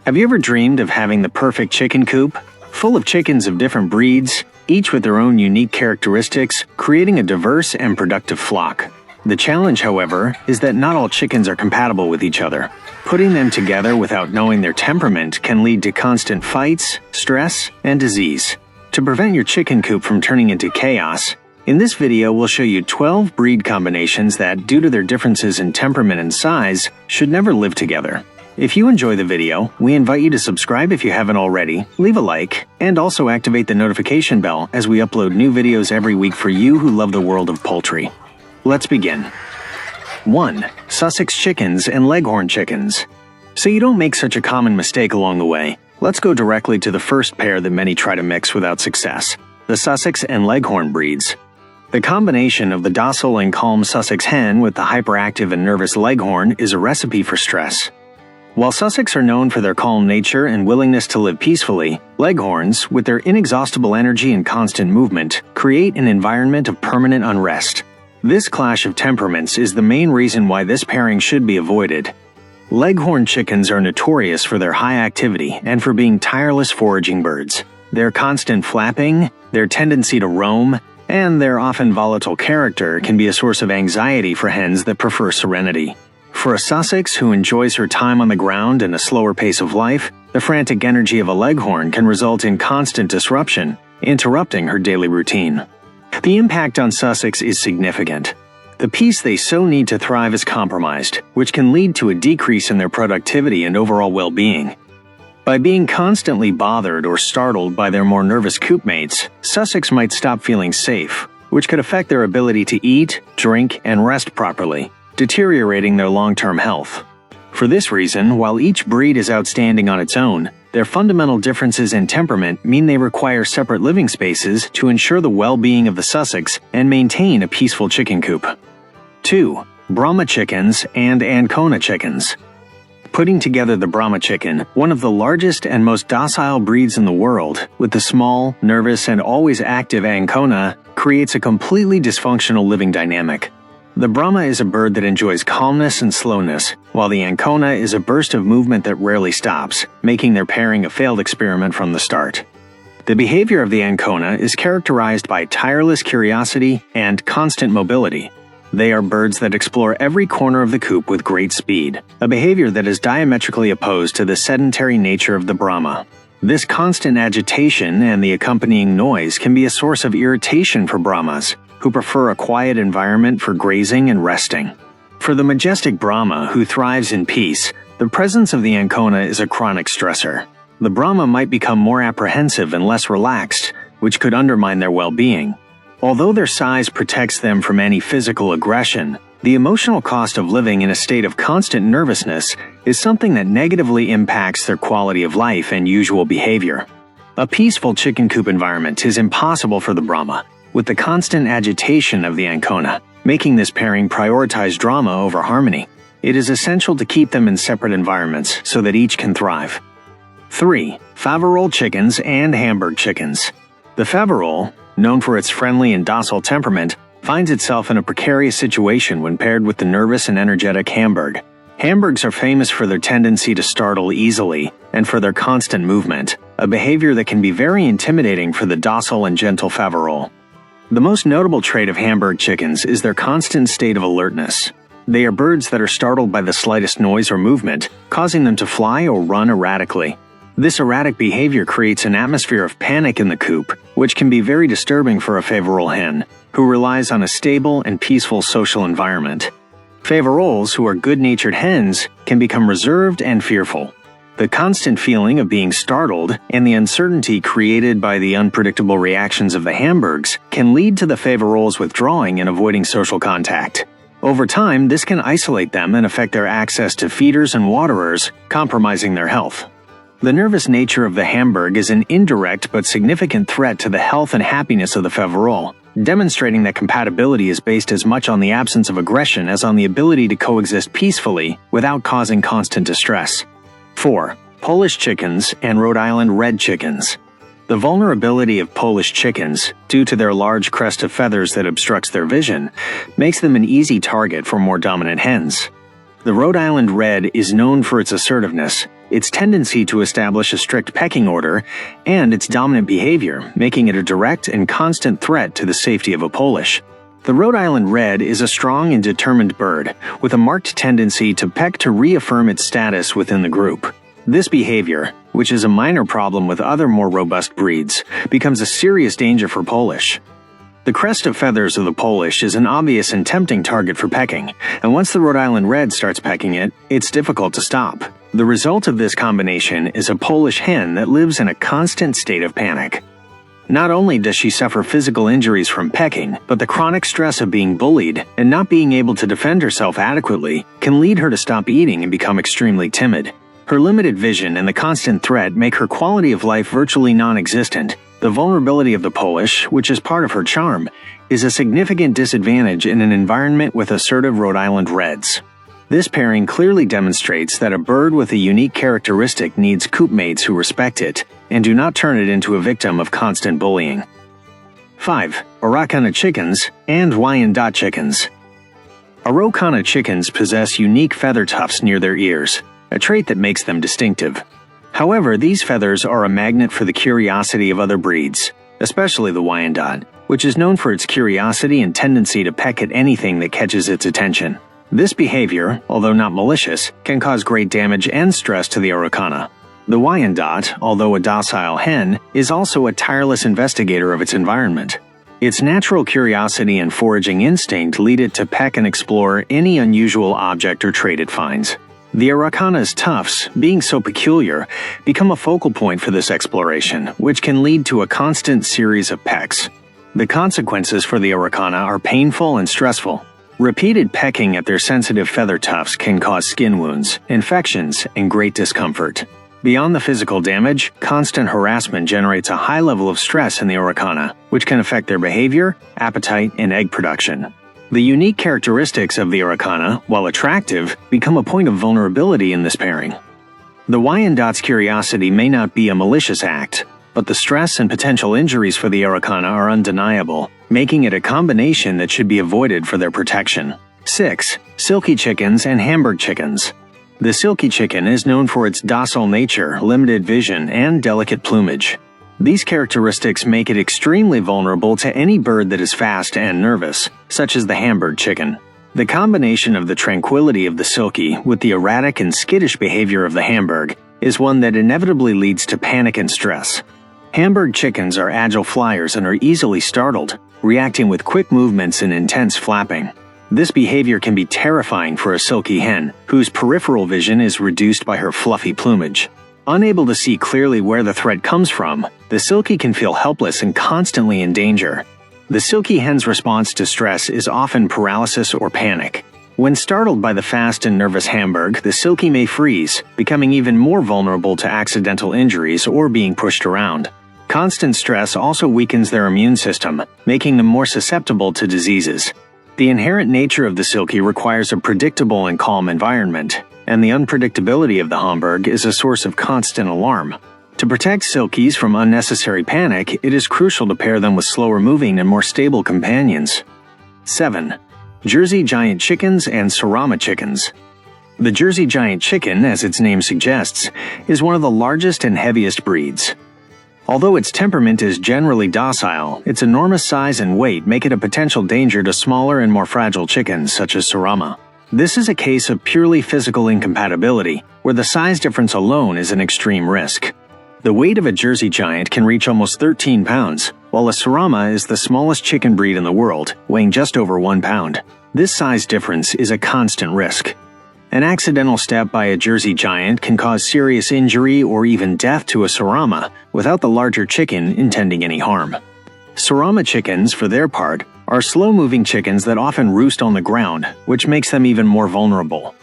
Have you ever dreamed of having the perfect chicken coop? Full of chickens of different breeds, each with their own unique characteristics, creating a diverse and productive flock. The challenge, however, is that not all chickens are compatible with each other. Putting them together without knowing their temperament can lead to constant fights, stress, and disease. To prevent your chicken coop from turning into chaos, in this video we'll show you 12 breed combinations that, due to their differences in temperament and size, should never live together. If you enjoy the video, we invite you to subscribe if you haven't already, leave a like, and also activate the notification bell as we upload new videos every week for you who love the world of poultry. Let's begin. 1. Sussex chickens and Leghorn chickens. So you don't make such a common mistake along the way, let's go directly to the first pair that many try to mix without success, the Sussex and Leghorn breeds. The combination of the docile and calm Sussex hen with the hyperactive and nervous Leghorn is a recipe for stress. While Sussex are known for their calm nature and willingness to live peacefully, Leghorns, with their inexhaustible energy and constant movement, create an environment of permanent unrest. This clash of temperaments is the main reason why this pairing should be avoided. Leghorn chickens are notorious for their high activity and for being tireless foraging birds. Their constant flapping, their tendency to roam, and their often volatile character can be a source of anxiety for hens that prefer serenity. For a Sussex who enjoys her time on the ground and a slower pace of life, the frantic energy of a Leghorn can result in constant disruption, interrupting her daily routine. The impact on Sussex is significant. The peace they so need to thrive is compromised, which can lead to a decrease in their productivity and overall well-being. By being constantly bothered or startled by their more nervous coop mates, Sussex might stop feeling safe, which could affect their ability to eat, drink, and rest properly, deteriorating their long-term health. For this reason, while each breed is outstanding on its own, their fundamental differences in temperament mean they require separate living spaces to ensure the well-being of the Sussex and maintain a peaceful chicken coop. 2. Brahma chickens and Ancona chickens. Putting together the Brahma chicken, one of the largest and most docile breeds in the world, with the small, nervous, and always active Ancona, creates a completely dysfunctional living dynamic. The Brahma is a bird that enjoys calmness and slowness, while the Ancona is a burst of movement that rarely stops, making their pairing a failed experiment from the start. The behavior of the Ancona is characterized by tireless curiosity and constant mobility. They are birds that explore every corner of the coop with great speed, a behavior that is diametrically opposed to the sedentary nature of the Brahma. This constant agitation and the accompanying noise can be a source of irritation for Brahmas, who prefer a quiet environment for grazing and resting. For the majestic Brahma, who thrives in peace, the presence of the Ancona is a chronic stressor. The Brahma might become more apprehensive and less relaxed, which could undermine their well-being. Although their size protects them from any physical aggression, the emotional cost of living in a state of constant nervousness is something that negatively impacts their quality of life and usual behavior. A peaceful chicken coop environment is impossible for the Brahma, with the constant agitation of the Ancona, making this pairing prioritize drama over harmony. It is essential to keep them in separate environments so that each can thrive. 3. Favverole chickens and Hamburg chickens. The Favverole, known for its friendly and docile temperament, finds itself in a precarious situation when paired with the nervous and energetic Hamburg. Hamburgs are famous for their tendency to startle easily and for their constant movement, a behavior that can be very intimidating for the docile and gentle Favverole. The most notable trait of Hamburg chickens is their constant state of alertness. They are birds that are startled by the slightest noise or movement, causing them to fly or run erratically. This erratic behavior creates an atmosphere of panic in the coop, which can be very disturbing for a Favverole hen, who relies on a stable and peaceful social environment. Favveroles, who are good-natured hens, can become reserved and fearful. The constant feeling of being startled and the uncertainty created by the unpredictable reactions of the Hamburgs can lead to the Favveroles withdrawing and avoiding social contact. Over time, this can isolate them and affect their access to feeders and waterers, compromising their health. The nervous nature of the Hamburg is an indirect but significant threat to the health and happiness of the Favverole, demonstrating that compatibility is based as much on the absence of aggression as on the ability to coexist peacefully without causing constant distress. 4. Polish chickens and Rhode Island Red chickens. The vulnerability of Polish chickens, due to their large crest of feathers that obstructs their vision, makes them an easy target for more dominant hens. The Rhode Island Red is known for its assertiveness, its tendency to establish a strict pecking order, and its dominant behavior, making it a direct and constant threat to the safety of a Polish. The Rhode Island Red is a strong and determined bird, with a marked tendency to peck to reaffirm its status within the group. This behavior, which is a minor problem with other more robust breeds, becomes a serious danger for Polish. The crest of feathers of the Polish is an obvious and tempting target for pecking, and once the Rhode Island Red starts pecking it, it's difficult to stop. The result of this combination is a Polish hen that lives in a constant state of panic. Not only does she suffer physical injuries from pecking, but the chronic stress of being bullied and not being able to defend herself adequately can lead her to stop eating and become extremely timid. Her limited vision and the constant threat make her quality of life virtually non-existent. The vulnerability of the Polish, which is part of her charm, is a significant disadvantage in an environment with assertive Rhode Island Reds. This pairing clearly demonstrates that a bird with a unique characteristic needs coop mates who respect it and do not turn it into a victim of constant bullying. 5. Araucana chickens and Wyandotte chickens. Araucana chickens possess unique feather tufts near their ears, a trait that makes them distinctive. However, these feathers are a magnet for the curiosity of other breeds, especially the Wyandotte, which is known for its curiosity and tendency to peck at anything that catches its attention. This behavior, although not malicious, can cause great damage and stress to the Araucana. The Wyandotte, although a docile hen, is also a tireless investigator of its environment. Its natural curiosity and foraging instinct lead it to peck and explore any unusual object or trait it finds. The Araucana's tufts, being so peculiar, become a focal point for this exploration, which can lead to a constant series of pecks. The consequences for the Araucana are painful and stressful. Repeated pecking at their sensitive feather tufts can cause skin wounds, infections, and great discomfort. Beyond the physical damage, constant harassment generates a high level of stress in the Araucana, which can affect their behavior, appetite, and egg production. The unique characteristics of the Araucana, while attractive, become a point of vulnerability in this pairing. The Wyandotte's curiosity may not be a malicious act, but the stress and potential injuries for the Araucana are undeniable, making it a combination that should be avoided for their protection. 6. Silky chickens and Hamburg chickens. The Silky chicken is known for its docile nature, limited vision, and delicate plumage. These characteristics make it extremely vulnerable to any bird that is fast and nervous, such as the Hamburg chicken. The combination of the tranquility of the Silky with the erratic and skittish behavior of the Hamburg is one that inevitably leads to panic and stress. Hamburg chickens are agile flyers and are easily startled, reacting with quick movements and intense flapping. This behavior can be terrifying for a Silky hen, whose peripheral vision is reduced by her fluffy plumage. Unable to see clearly where the threat comes from, the Silky can feel helpless and constantly in danger. The Silky hen's response to stress is often paralysis or panic. When startled by the fast and nervous Hamburg, the Silky may freeze, becoming even more vulnerable to accidental injuries or being pushed around. Constant stress also weakens their immune system, making them more susceptible to diseases. The inherent nature of the Silky requires a predictable and calm environment, and the unpredictability of the Hamburg is a source of constant alarm. To protect Silkies from unnecessary panic, it is crucial to pair them with slower-moving and more stable companions. 7. Jersey Giant chickens and Sarama chickens. The Jersey Giant chicken, as its name suggests, is one of the largest and heaviest breeds. Although its temperament is generally docile, its enormous size and weight make it a potential danger to smaller and more fragile chickens such as Sarama. This is a case of purely physical incompatibility, where the size difference alone is an extreme risk. The weight of a Jersey Giant can reach almost 13 pounds, while a Sarama is the smallest chicken breed in the world, weighing just over 1 pound. This size difference is a constant risk. An accidental step by a Jersey Giant can cause serious injury or even death to a Sarama without the larger chicken intending any harm. Sarama chickens, for their part, are slow-moving chickens that often roost on the ground, which makes them even more vulnerable.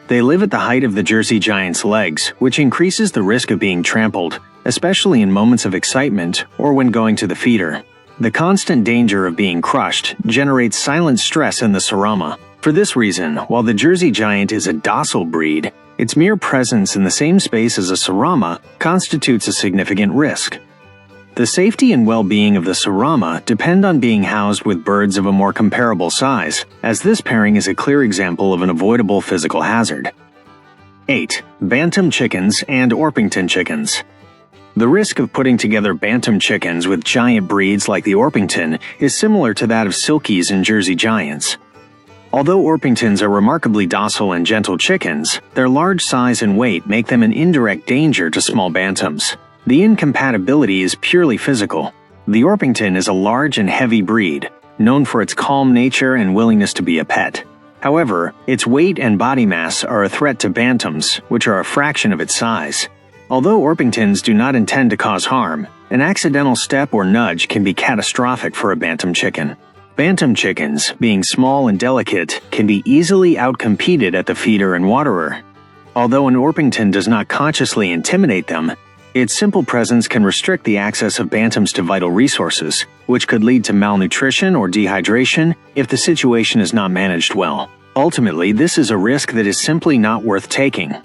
They live at the height of the Jersey Giant's legs, which increases the risk of being trampled, especially in moments of excitement or when going to the feeder. The constant danger of being crushed generates silent stress in the Sarama. For this reason, while the Jersey Giant is a docile breed, its mere presence in the same space as a Sarama constitutes a significant risk. The safety and well-being of the Sarama depend on being housed with birds of a more comparable size, as this pairing is a clear example of an avoidable physical hazard. 8. Bantam chickens and Orpington chickens. The risk of putting together Bantam chickens with giant breeds like the Orpington is similar to that of Silkies and Jersey Giants. Although Orpingtons are remarkably docile and gentle chickens, their large size and weight make them an indirect danger to small Bantams. The incompatibility is purely physical. The Orpington is a large and heavy breed, known for its calm nature and willingness to be a pet. However, its weight and body mass are a threat to Bantams, which are a fraction of its size. Although Orpingtons do not intend to cause harm, an accidental step or nudge can be catastrophic for a Bantam chicken. Bantam chickens, being small and delicate, can be easily outcompeted at the feeder and waterer. Although an Orpington does not consciously intimidate them, its simple presence can restrict the access of Bantams to vital resources, which could lead to malnutrition or dehydration if the situation is not managed well. Ultimately, this is a risk that is simply not worth taking.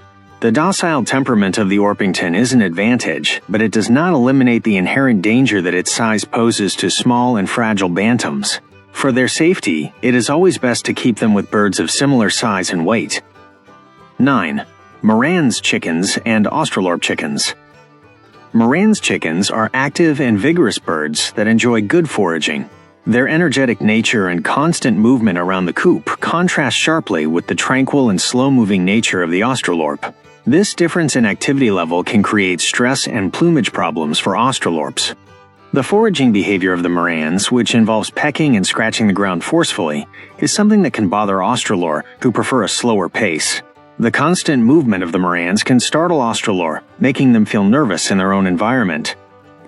The docile temperament of the Orpington is an advantage, but it does not eliminate the inherent danger that its size poses to small and fragile Bantams. For their safety, it is always best to keep them with birds of similar size and weight. 9. Marans chickens and Australorp chickens. Morans chickens are active and vigorous birds that enjoy good foraging. Their energetic nature and constant movement around the coop contrast sharply with the tranquil and slow-moving nature of the Australorp. This difference in activity level can create stress and plumage problems for Australorps. The foraging behavior of the Morans, which involves pecking and scratching the ground forcefully, is something that can bother Australorp, who prefer a slower pace. The constant movement of the Morans can startle Australorp, making them feel nervous in their own environment.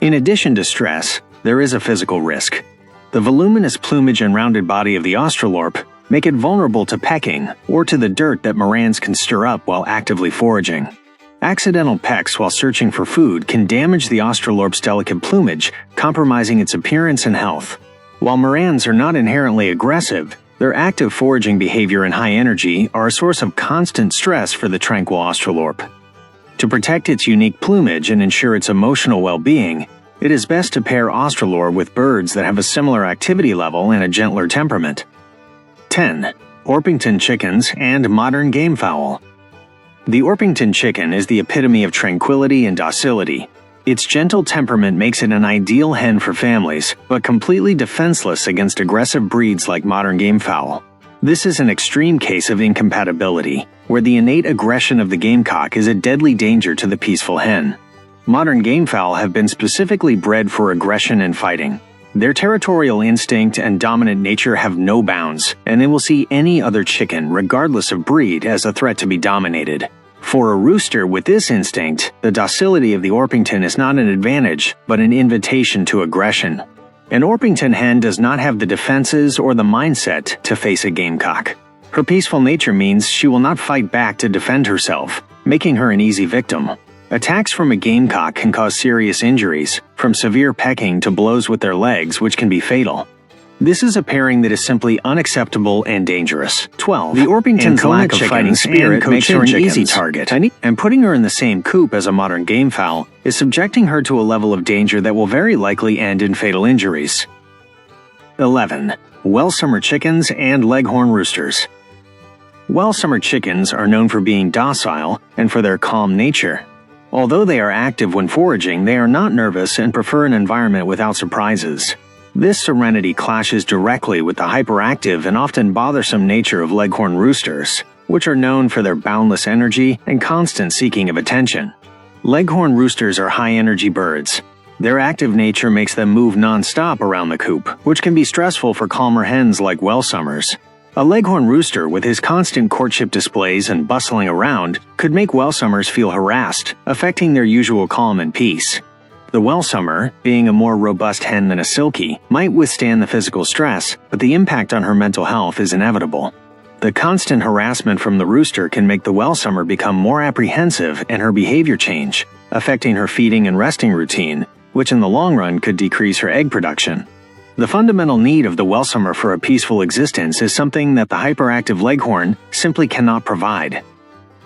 In addition to stress, there is a physical risk. The voluminous plumage and rounded body of the Australorp make it vulnerable to pecking or to the dirt that Morans can stir up while actively foraging. Accidental pecks while searching for food can damage the Australorp's delicate plumage, compromising its appearance and health. While Morans are not inherently aggressive, their active foraging behavior and high energy are a source of constant stress for the tranquil Australorp. To protect its unique plumage and ensure its emotional well-being, it is best to pair Australorp with birds that have a similar activity level and a gentler temperament. 10. Orpington chickens and Modern Gamefowl. The Orpington chicken is the epitome of tranquility and docility. Its gentle temperament makes it an ideal hen for families, but completely defenseless against aggressive breeds like Modern Gamefowl. This is an extreme case of incompatibility, where the innate aggression of the gamecock is a deadly danger to the peaceful hen. Modern Gamefowl have been specifically bred for aggression and fighting. Their territorial instinct and dominant nature have no bounds, and they will see any other chicken, regardless of breed, as a threat to be dominated. For a rooster with this instinct, the docility of the Orpington is not an advantage, but an invitation to aggression. An Orpington hen does not have the defenses or the mindset to face a gamecock. Her peaceful nature means she will not fight back to defend herself, making her an easy victim. Attacks from a gamecock can cause serious injuries, from severe pecking to blows with their legs, which can be fatal. This is a pairing that is simply unacceptable and dangerous. 12. The Orpington's lack of fighting spirit makes her an easy target, and putting her in the same coop as a Modern Gamefowl is subjecting her to a level of danger that will very likely end in fatal injuries. 11. Welsummer chickens and Leghorn roosters. Welsummer chickens are known for being docile and for their calm nature. Although they are active when foraging, they are not nervous and prefer an environment without surprises. This serenity clashes directly with the hyperactive and often bothersome nature of Leghorn roosters, which are known for their boundless energy and constant seeking of attention. Leghorn roosters are high-energy birds. Their active nature makes them move non-stop around the coop, which can be stressful for calmer hens like Welsummers. A Leghorn rooster with his constant courtship displays and bustling around could make Welsummers feel harassed, affecting their usual calm and peace. The Welsummer, being a more robust hen than a Silky, might withstand the physical stress, but the impact on her mental health is inevitable. The constant harassment from the rooster can make the Welsummer become more apprehensive and her behavior change, affecting her feeding and resting routine, which in the long run could decrease her egg production. The fundamental need of the Welsummer for a peaceful existence is something that the hyperactive Leghorn simply cannot provide.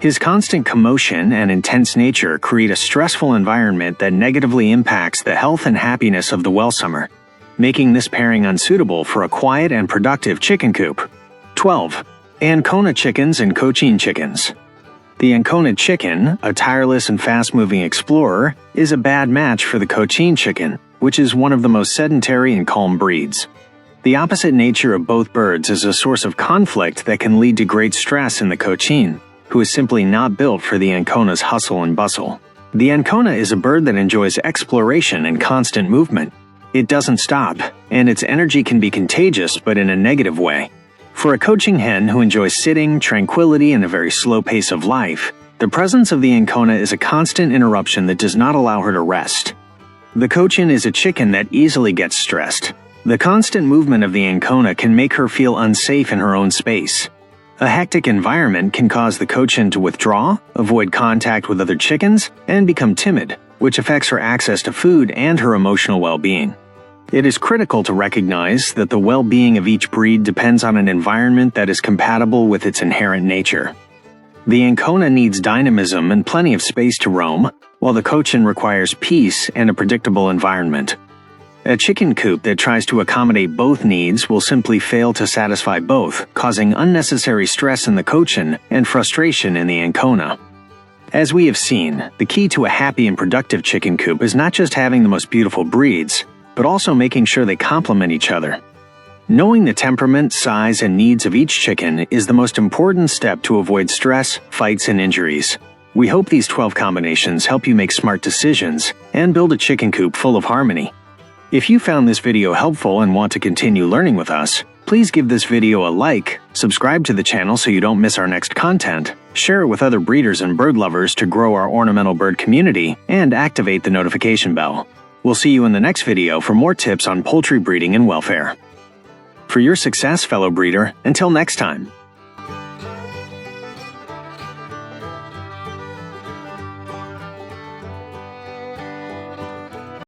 His constant commotion and intense nature create a stressful environment that negatively impacts the health and happiness of the Welsummer, making this pairing unsuitable for a quiet and productive chicken coop. 12. Ancona chickens and Cochin chickens. The Ancona chicken, a tireless and fast-moving explorer, is a bad match for the Cochin chicken, which is one of the most sedentary and calm breeds. The opposite nature of both birds is a source of conflict that can lead to great stress in the Cochin, who is simply not built for the Ancona's hustle and bustle. The Ancona is a bird that enjoys exploration and constant movement. It doesn't stop, and its energy can be contagious but in a negative way. For a Cochin hen who enjoys sitting, tranquility, and a very slow pace of life, the presence of the Ancona is a constant interruption that does not allow her to rest. The Cochin is a chicken that easily gets stressed. The constant movement of the Ancona can make her feel unsafe in her own space. A hectic environment can cause the Cochin to withdraw, avoid contact with other chickens, and become timid, which affects her access to food and her emotional well-being. It is critical to recognize that the well-being of each breed depends on an environment that is compatible with its inherent nature. The Ancona needs dynamism and plenty of space to roam, while the Cochin requires peace and a predictable environment. A chicken coop that tries to accommodate both needs will simply fail to satisfy both, causing unnecessary stress in the Cochin and frustration in the Ancona. As we have seen, the key to a happy and productive chicken coop is not just having the most beautiful breeds, but also making sure they complement each other. Knowing the temperament, size, and needs of each chicken is the most important step to avoid stress, fights, and injuries. We hope these 12 combinations help you make smart decisions and build a chicken coop full of harmony. If you found this video helpful and want to continue learning with us, please give this video a like, subscribe to the channel so you don't miss our next content, share it with other breeders and bird lovers to grow our ornamental bird community, and activate the notification bell. We'll see you in the next video for more tips on poultry breeding and welfare. For your success, fellow breeder, until next time.